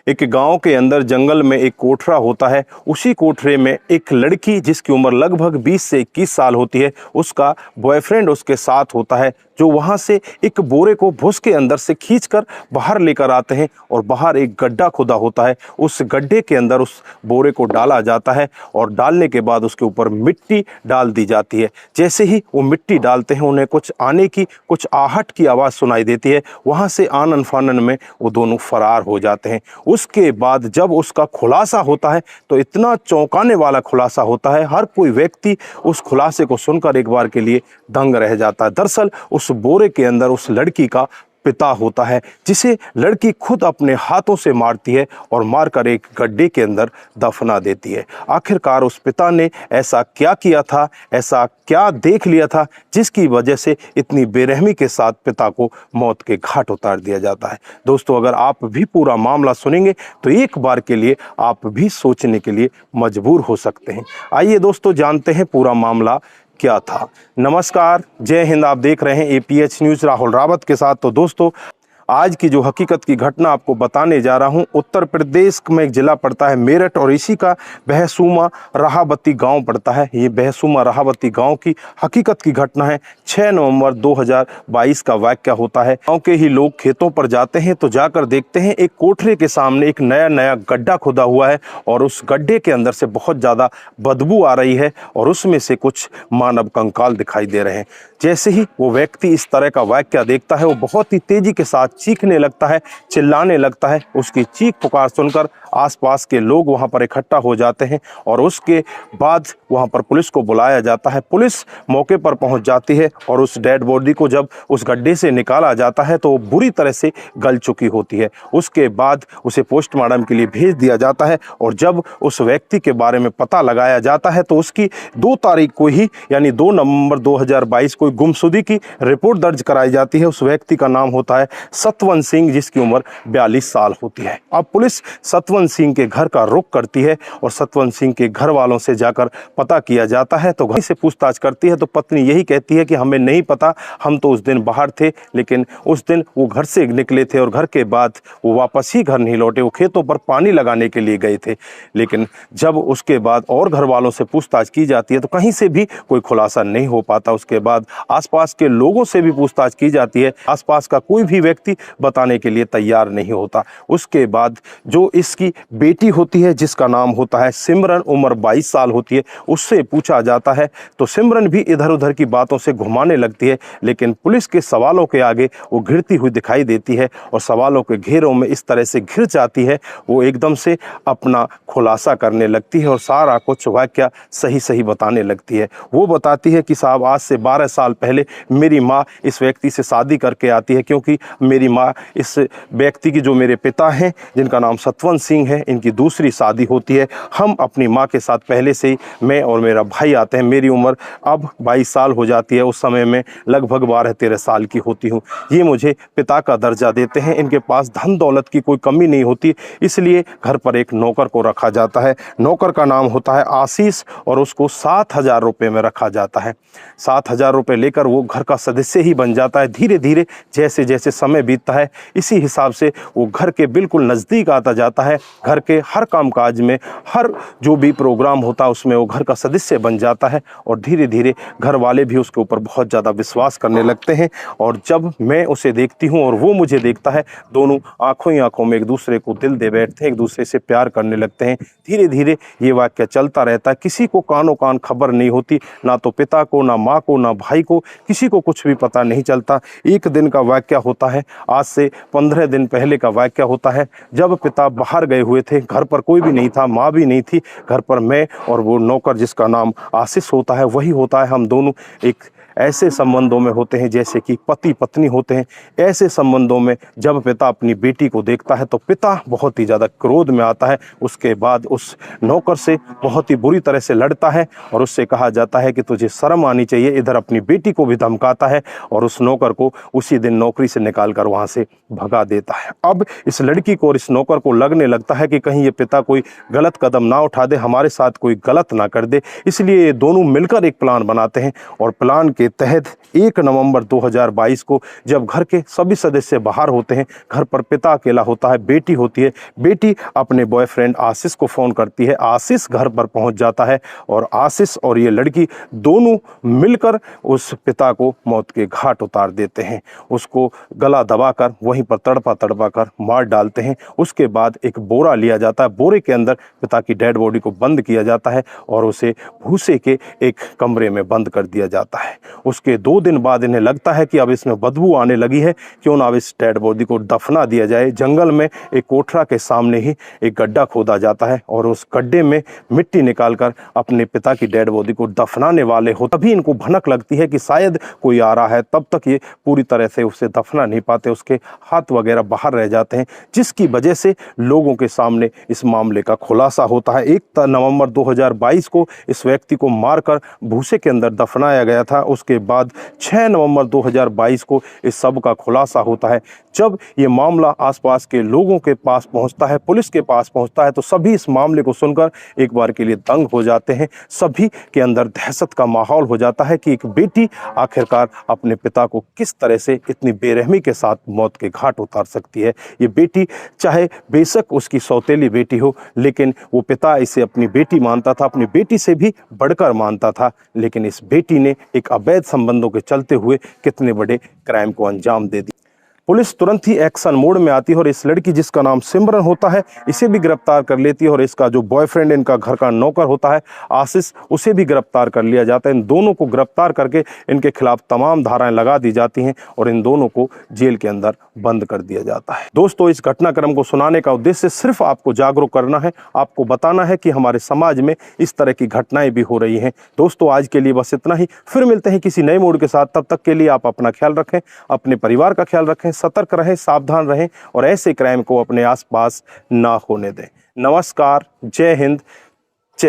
एक गांव के अंदर जंगल में एक कोठरा होता है। उसी कोठरे में एक लड़की जिसकी उम्र लगभग 20 से 21 साल होती है, उसका बॉयफ्रेंड उसके साथ होता है, जो वहां से एक बोरे को भूस के अंदर से खींचकर बाहर लेकर आते हैं और बाहर एक गड्ढा खुदा होता है। उस गड्ढे के अंदर उस बोरे को डाला जाता है और डालने के बाद उसके ऊपर मिट्टी डाल दी जाती है। जैसे ही वो मिट्टी डालते हैं, उन्हें कुछ आने की, कुछ आहट की आवाज़ सुनाई देती है। वहाँ से आनन फानन में वो दोनों फरार हो जाते हैं। उसके बाद जब उसका खुलासा होता है तो इतना चौंकाने वाला खुलासा होता है, हर कोई व्यक्ति उस खुलासे को सुनकर एक बार के लिए दंग रह जाता है। दरअसल उस बोरे के अंदर उस लड़की का पिता होता है, जिसे लड़की खुद अपने हाथों से मारती है और मारकर एक गड्ढे के अंदर दफना देती है। आखिरकार उस पिता ने ऐसा क्या किया था, ऐसा क्या देख लिया था, जिसकी वजह से इतनी बेरहमी के साथ पिता को मौत के घाट उतार दिया जाता है। दोस्तों, अगर आप भी पूरा मामला सुनेंगे तो एक बार के लिए आप भी सोचने के लिए मजबूर हो सकते हैं। आइए दोस्तों, जानते हैं पूरा मामला क्या था। नमस्कार, जय हिंद। आप देख रहे हैं APH न्यूज़ राहुल रावत के साथ। तो दोस्तों, आज की जो हकीकत की घटना आपको बताने जा रहा हूं, उत्तर प्रदेश में एक ज़िला पड़ता है मेरठ और इसी का बहसूमा राहावती गांव पड़ता है। ये बहसूमा राहावती गांव की हकीकत की घटना है। 6 नवंबर 2022 का वाक़या होता है। गांव के ही लोग खेतों पर जाते हैं तो जाकर देखते हैं एक कोठरे के सामने एक नया गड्ढा खुदा हुआ है और उस गड्ढे के अंदर से बहुत ज़्यादा बदबू आ रही है और उसमें से कुछ मानव कंकाल दिखाई दे रहे हैं। जैसे ही वो व्यक्ति इस तरह का वाक़या देखता है, वो बहुत ही तेज़ी के साथ चीखने लगता है, चिल्लाने लगता है। उसकी चीख पुकार सुनकर आसपास के लोग वहां पर इकट्ठा हो जाते हैं और उसके बाद वहां पर पुलिस को बुलाया जाता है। पुलिस मौके पर पहुंच जाती है और उस डेड बॉडी को जब उस गड्ढे से निकाला जाता है तो वो बुरी तरह से गल चुकी होती है। उसके बाद उसे पोस्टमार्टम के लिए भेज दिया जाता है और जब उस व्यक्ति के बारे में पता लगाया जाता है तो उसकी 2 तारीख को ही, यानी 2 नवंबर 2022 को गुमशुदगी की रिपोर्ट दर्ज कराई जाती है। उस व्यक्ति का नाम होता है सतवंत सिंह, जिसकी उम्र 42 साल होती है। अब पुलिस सतवंत सिंह के घर का रुख करती है और सतवंत सिंह के घर वालों से जाकर पता किया जाता है। तो घर से पूछताछ करती है तो पत्नी यही कहती है कि हमें नहीं पता, हम तो उस दिन बाहर थे, लेकिन उस दिन वो घर से निकले थे और घर के बाद वो वापस ही घर नहीं लौटे। वो खेतों पर पानी लगाने के लिए गए थे। लेकिन जब उसके बाद और घर वालों से पूछताछ की जाती है तो कहीं से भी कोई खुलासा नहीं हो पाता। उसके बाद आसपास के लोगों से भी पूछताछ की जाती है, आसपास का कोई भी व्यक्ति बताने के लिए तैयार नहीं होता। उसके बाद जो इसकी बेटी होती है, जिसका नाम होता है सिमरन, उम्र 22 साल होती है, उससे पूछा जाता है तो सिमरन भी इधर उधर की बातों से घुमाने लगती है। लेकिन पुलिस के सवालों के आगे वो घिरती हुई दिखाई देती है और सवालों के घेरों में इस तरह से घिर जाती है, वो एकदम से अपना खुलासा करने लगती है और सारा कुछ वाक़या सही सही बताने लगती है। वो बताती है कि साहब, आज से 12 साल पहले मेरी माँ इस व्यक्ति से शादी करके आती है, क्योंकि मेरी माँ इस व्यक्ति की, जो मेरे पिता हैं जिनका नाम सतवंत सिंह है, इनकी दूसरी शादी होती है। हम अपनी माँ के साथ पहले से ही, मैं और मेरा भाई आते हैं। मेरी उम्र अब 22 साल हो जाती है, उस समय में लगभग 12-13 साल की होती हूँ। ये मुझे पिता का दर्जा देते हैं। इनके पास धन दौलत की कोई कमी नहीं होती, इसलिए घर पर एक नौकर को रखा जाता है। नौकर का नाम होता है आशीष और उसको 7,000 रुपये में रखा जाता है। 7,000 रुपये लेकर वो घर का सदस्य ही बन जाता है। धीरे धीरे जैसे जैसे समय बीतता है, इसी हिसाब से वो घर के बिल्कुल नज़दीक आता जाता है। घर के हर कामकाज में, हर जो भी प्रोग्राम होता है उसमें वो घर का सदस्य बन जाता है और धीरे धीरे घर वाले भी उसके ऊपर बहुत ज़्यादा विश्वास करने लगते हैं। और जब मैं उसे देखती हूँ और वो मुझे देखता है, दोनों आंखों ही आंखों में एक दूसरे को दिल दे बैठते हैं, एक दूसरे से प्यार करने लगते हैं। धीरे धीरे ये वाक़या चलता रहता है। किसी को कानों कान खबर नहीं होती, ना तो पिता को, ना माँ को, ना भाई को, किसी को कुछ भी पता नहीं चलता। एक दिन का वाक़या होता है, आज से 15 दिन पहले का वाक़या होता है, जब पिता बाहर गए हुए थे। घर पर कोई भी नहीं था, माँ भी नहीं थी। घर पर मैं और वो नौकर जिसका नाम आशीष होता है वही होता है। हम दोनों एक ऐसे संबंधों में होते हैं जैसे कि पति पत्नी होते हैं। ऐसे संबंधों में जब पिता अपनी बेटी को देखता है तो पिता बहुत ही ज़्यादा क्रोध में आता है। उसके बाद उस नौकर से बहुत ही बुरी तरह से लड़ता है और उससे कहा जाता है कि तुझे शर्म आनी चाहिए। इधर अपनी बेटी को भी धमकाता है और उस नौकर को उसी दिन नौकरी से निकाल कर वहाँ से भगा देता है। अब इस लड़की को और इस नौकर को लगने लगता है कि कहीं ये पिता कोई गलत कदम ना उठा दे, हमारे साथ कोई गलत ना कर दे। इसलिए ये दोनों मिलकर एक प्लान बनाते हैं और प्लान के के तहत 1 नवंबर 2022 को जब घर के सभी सदस्य बाहर होते हैं, घर पर पिता अकेला होता है, बेटी होती है। बेटी अपने बॉयफ्रेंड आशीष को फ़ोन करती है। आशीष घर पर पहुंच जाता है और आशीष और ये लड़की दोनों मिलकर उस पिता को मौत के घाट उतार देते हैं। उसको गला दबाकर वहीं पर तड़पा तड़पा कर मार डालते हैं। उसके बाद एक बोरा लिया जाता है, बोरे के अंदर पिता की डेड बॉडी को बंद किया जाता है और उसे भूसे के एक कमरे में बंद कर दिया जाता है। उसके 2 दिन बाद इन्हें लगता है कि अब इसमें बदबू आने लगी है, क्यों ना अब इस डेड बॉडी को दफना दिया जाए। जंगल में एक कोठरा के सामने ही एक गड्ढा खोदा जाता है और उस गड्ढे में मिट्टी निकालकर अपने पिता की डेड बॉडी को दफनाने वाले हो। तभी इनको भनक लगती है कि शायद कोई आ रहा है। तब तक ये पूरी तरह से उसे दफना नहीं पाते, उसके हाथ वगैरह बाहर रह जाते हैं, जिसकी वजह से लोगों के सामने इस मामले का खुलासा होता है। 1 नवंबर 2022 को इस व्यक्ति को मारकर भूसे के अंदर दफनाया गया था। उसके बाद 6 नवंबर 2022 को इस सब का खुलासा होता है। जब ये मामला आसपास के लोगों के पास पहुंचता है, पुलिस के पास पहुंचता है, तो सभी इस मामले को सुनकर एक बार के लिए दंग हो जाते हैं। सभी के अंदर दहशत का माहौल हो जाता है कि एक बेटी आखिरकार अपने पिता को किस तरह से इतनी बेरहमी के साथ मौत के घाट उतार सकती है। ये बेटी चाहे बेशक उसकी सौतेली बेटी हो, लेकिन वो पिता इसे अपनी बेटी मानता था, अपनी बेटी से भी बढ़कर मानता था। लेकिन इस बेटी ने एक अवैध संबंधों के चलते हुए कितने बड़े क्राइम को अंजाम दे दिया। पुलिस तुरंत ही एक्शन मोड में आती है और इस लड़की जिसका नाम सिमरन होता है, इसे भी गिरफ्तार कर लेती है और इसका जो बॉयफ्रेंड इनका घर का नौकर होता है आशीष, उसे भी गिरफ्तार कर लिया जाता है। इन दोनों को गिरफ्तार करके इनके खिलाफ तमाम धाराएं लगा दी जाती हैं और इन दोनों को जेल के अंदर बंद कर दिया जाता है। दोस्तों, इस घटनाक्रम को सुनाने का उद्देश्य सिर्फ आपको जागरूक करना है, आपको बताना है कि हमारे समाज में इस तरह की घटनाएं भी हो रही हैं। दोस्तों, आज के लिए बस इतना ही। फिर मिलते हैं किसी नए मूड के साथ। तब तक के लिए आप अपना ख्याल रखें, अपने परिवार का ख्याल रखें, सतर्क रहें, सावधान रहें और ऐसे क्राइम को अपने आसपास ना होने दें। नमस्कार, जय हिंद,